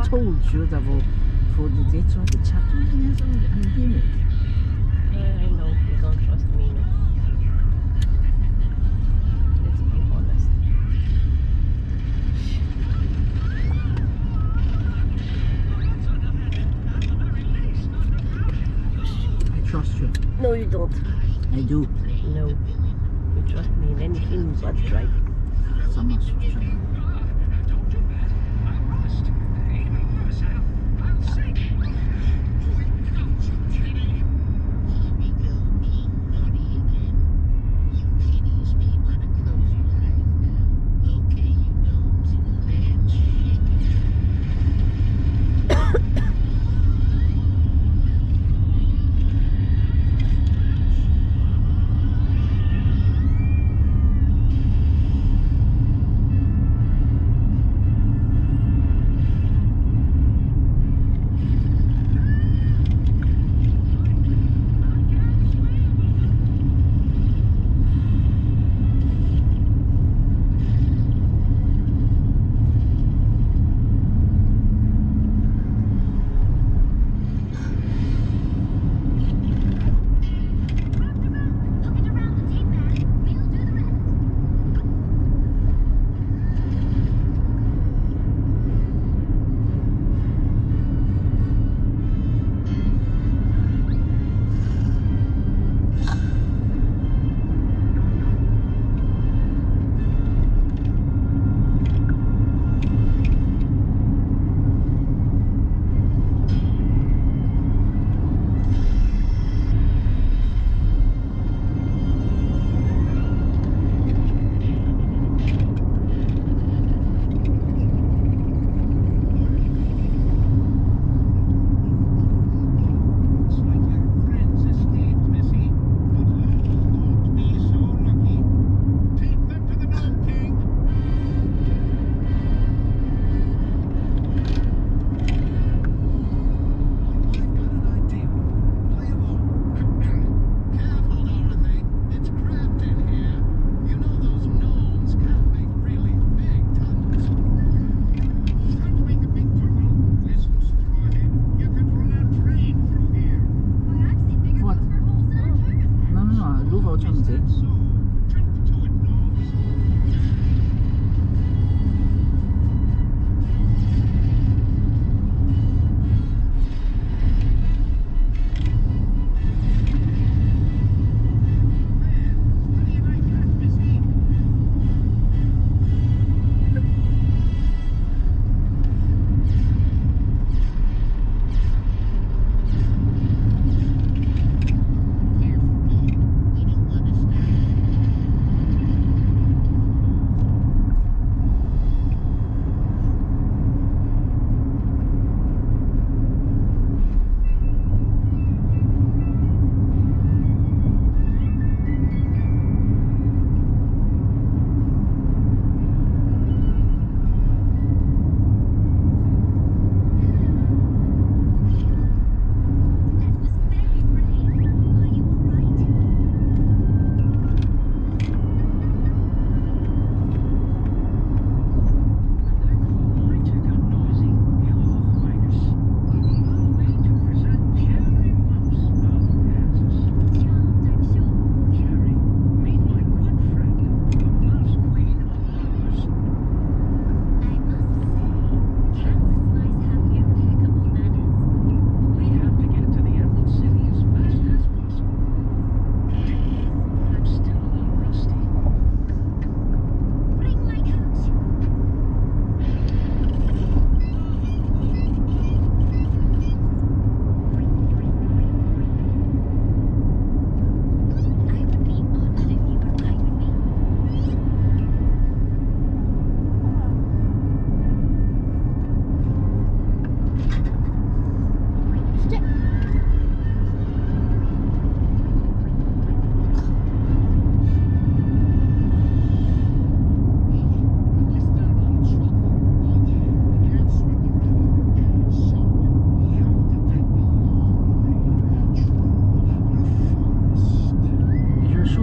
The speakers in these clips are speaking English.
Told you that for the dates of the chapter and give it. I know, you don't trust me, no. Let's be honest. I trust you. No, you don't. I do. No. You trust me in anything but driving. So much.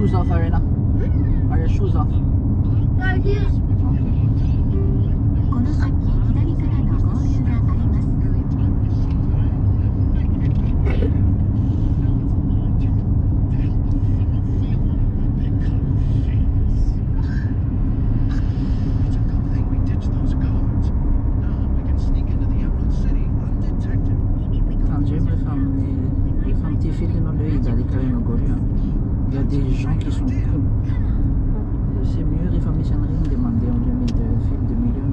shoes off, Arena? Are your shoes off? Right here. Okay. この先左からの合流があります。It's a good thing we ditched those guards. Now we can sneak into the Emerald City undetected. Fan, j'ai aimé les femmes petit fil dans le ida, les carrément gorilla. Il y a des gens qui sont cons. C'est mieux, les familles s'en demander, on lui met de fil de milieu.